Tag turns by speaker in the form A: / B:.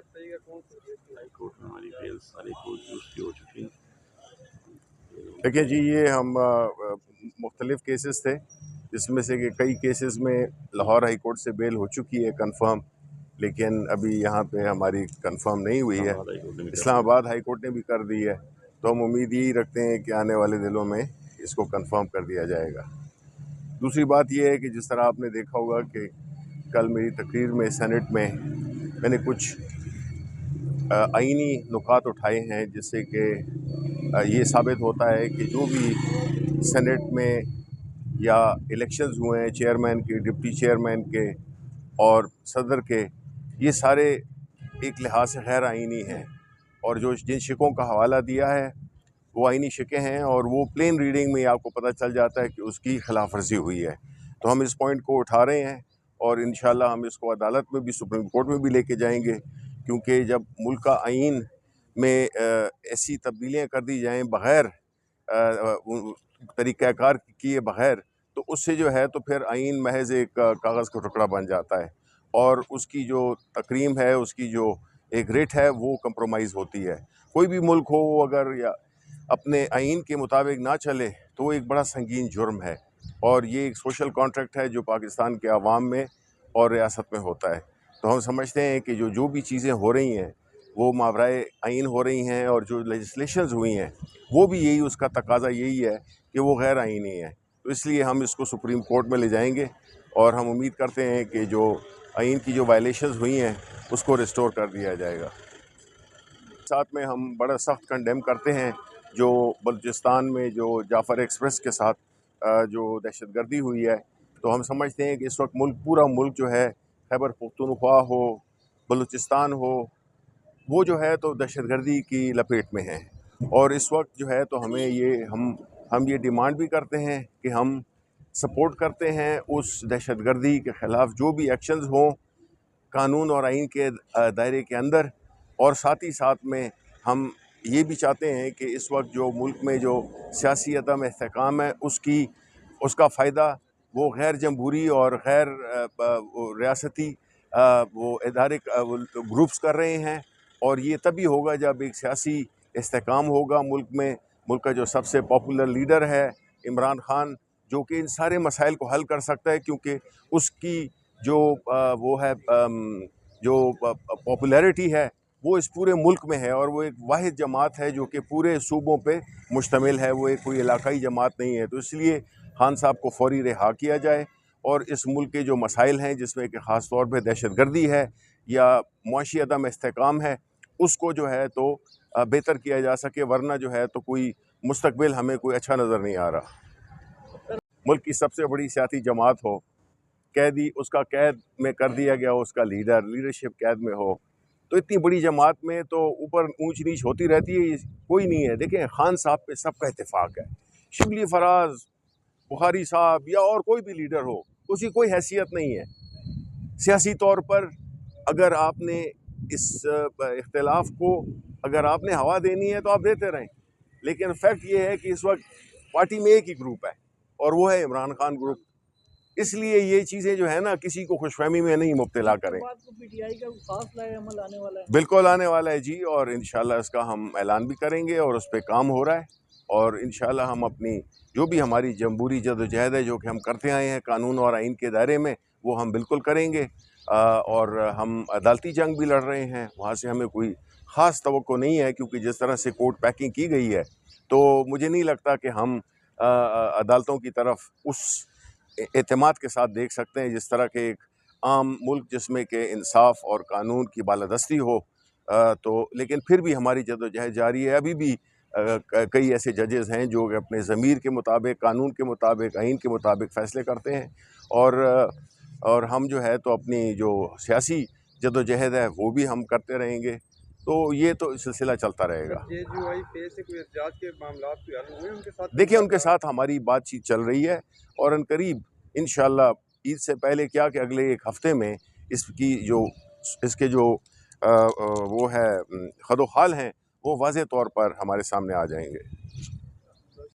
A: High court میں ہماری بیل ساری کورٹ یوز کی ہو چکی ہیں۔
B: دیکھیں جی، یہ ہم مختلف کیسز تھے، جس میں سے کہ کئی کیسز میں لاہور ہائی کورٹ سے بیل ہو چکی ہے کنفرم، لیکن ابھی یہاں پہ ہماری کنفرم نہیں ہوئی ہے۔ اسلام آباد ہائی کورٹ نے بھی کر دی ہے، تو ہم امید یہی رکھتے ہیں کہ آنے والے دنوں میں اس کو کنفرم کر دیا جائے گا۔ دوسری بات یہ ہے کہ جس طرح آپ نے دیکھا ہوگا کہ کل میری تقریر میں سینٹ میں نے کچھ آئینی نکات اٹھائے ہیں، جس سے کہ یہ ثابت ہوتا ہے کہ جو بھی سینٹ میں یا الیکشنز ہوئے ہیں چیئرمین کے، ڈپٹی چیئرمین کے اور صدر کے، یہ سارے ایک لحاظ سے غیر آئینی ہیں، اور جو جن شکوں کا حوالہ دیا ہے وہ آئینی شکیں ہیں، اور وہ پلین ریڈنگ میں آپ کو پتہ چل جاتا ہے کہ اس کی خلاف ورزی ہوئی ہے۔ تو ہم اس پوائنٹ کو اٹھا رہے ہیں، اور انشاءاللہ ہم اس کو عدالت میں بھی، سپریم کورٹ میں بھی لے کے جائیں گے، کیونکہ جب ملک کا آئین میں ایسی تبدیلیاں کر دی جائیں بغیر طریقہ کار کیے بغیر، تو اس سے جو ہے تو پھر آئین محض ایک کاغذ کا ٹکڑا بن جاتا ہے، اور اس کی جو تکریم ہے، اس کی جو ایک ریٹ ہے، وہ کمپرومائز ہوتی ہے۔ کوئی بھی ملک ہو اگر یا اپنے آئین کے مطابق نہ چلے تو وہ ایک بڑا سنگین جرم ہے، اور یہ ایک سوشل کانٹریکٹ ہے جو پاکستان کے عوام میں اور ریاست میں ہوتا ہے۔ تو ہم سمجھتے ہیں کہ جو بھی چیزیں ہو رہی ہیں وہ ماورائے آئین ہو رہی ہیں، اور جو لیجسلیشنز ہوئی ہیں وہ بھی یہی، اس کا تقاضا یہی ہے کہ وہ غیر آئینی ہے۔ تو اس لیے ہم اس کو سپریم کورٹ میں لے جائیں گے، اور ہم امید کرتے ہیں کہ جو آئین کی جو وائلیشنز ہوئی ہیں اس کو ریسٹور کر دیا جائے گا۔ ساتھ میں ہم بڑا سخت کنڈیم کرتے ہیں جو بلوچستان میں جو جعفر ایکسپریس کے ساتھ جو دہشت گردی ہوئی ہے۔ تو ہم سمجھتے ہیں کہ اس وقت پورا ملک جو ہے، خیبر پختونخوا ہو، بلوچستان ہو، وہ جو ہے تو دہشت گردی کی لپیٹ میں ہیں، اور اس وقت جو ہے تو ہمیں ہم یہ ڈیمانڈ بھی کرتے ہیں کہ ہم سپورٹ کرتے ہیں اس دہشت گردی کے خلاف جو بھی ایکشنز ہوں قانون اور آئین کے دائرے کے اندر، اور ساتھ ہی ساتھ میں ہم یہ بھی چاہتے ہیں کہ اس وقت جو ملک میں جو سیاسی عدم استحکام ہے اس کا فائدہ وہ غیر جمہوری اور غیر ریاستی وہ ادارے گروپس کر رہے ہیں، اور یہ تبھی ہوگا جب ایک سیاسی استحکام ہوگا ملک میں۔ ملک کا جو سب سے پاپولر لیڈر ہے عمران خان، جو کہ ان سارے مسائل کو حل کر سکتا ہے، کیونکہ اس کی جو وہ ہے جو پاپولیرٹی ہے وہ اس پورے ملک میں ہے، اور وہ ایک واحد جماعت ہے جو کہ پورے صوبوں پہ مشتمل ہے، وہ ایک کوئی علاقائی جماعت نہیں ہے۔ تو اس لیے خان صاحب کو فوری رہا کیا جائے، اور اس ملک کے جو مسائل ہیں جس میں کہ خاص طور پہ دہشت گردی ہے یا معاشی عدم استحکام ہے، اس کو جو ہے تو بہتر کیا جا سکے، ورنہ جو ہے تو کوئی مستقبل ہمیں کوئی اچھا نظر نہیں آ رہا۔ ملک کی سب سے بڑی سیاسی جماعت ہو، قیدی اس کا قید میں کر دیا گیا، اس کا لیڈرشپ قید میں ہو، تو اتنی بڑی جماعت میں تو اوپر اونچ نیچ ہوتی رہتی ہے، کوئی نہیں ہے۔ دیکھیں خان صاحب پہ سب کا اتفاق ہے، شبلی فراز، بخاری صاحب یا اور کوئی بھی لیڈر ہو، اس کی کوئی حیثیت نہیں ہے سیاسی طور پر۔ اگر آپ نے اس اختلاف کو اگر آپ نے ہوا دینی ہے تو آپ دیتے رہیں، لیکن فیکٹ یہ ہے کہ اس وقت پارٹی میں ایک ہی گروپ ہے، اور وہ ہے عمران خان گروپ۔ اس لیے یہ چیزیں جو ہے نا کسی کو خوش فہمی میں نہیں مبتلا کریں۔ بالکل آنے والا ہے جی، اور انشاءاللہ اس کا ہم اعلان بھی کریں گے، اور اس پہ کام ہو رہا ہے، اور انشاءاللہ ہم اپنی جو بھی ہماری جمہوری جدوجہد ہے جو کہ ہم کرتے آئے ہیں قانون اور آئین کے دائرے میں، وہ ہم بالکل کریں گے، اور ہم عدالتی جنگ بھی لڑ رہے ہیں، وہاں سے ہمیں کوئی خاص توقع نہیں ہے، کیونکہ جس طرح سے کورٹ پیکنگ کی گئی ہے تو مجھے نہیں لگتا کہ ہم عدالتوں کی طرف اس اعتماد کے ساتھ دیکھ سکتے ہیں جس طرح کے ایک عام ملک جس میں کہ انصاف اور قانون کی بالادستی ہو۔ تو لیکن پھر بھی ہماری جدوجہد جاری ہے، ابھی بھی کئی ایسے ججز ہیں جو اپنے ضمیر کے مطابق، قانون کے مطابق، آئین کے مطابق فیصلے کرتے ہیں، اور ہم جو ہے تو اپنی جو سیاسی جدوجہد ہے وہ بھی ہم کرتے رہیں گے، تو یہ تو سلسلہ چلتا رہے گا۔ دیکھیں ان کے ساتھ ہماری بات چیت چل رہی ہے، اور ان قریب انشاءاللہ عید سے پہلے کیا کہ اگلے ایک ہفتے میں اس کے جو وہ ہے خد و خال ہیں وہ واضح طور پر ہمارے سامنے آ جائیں گے۔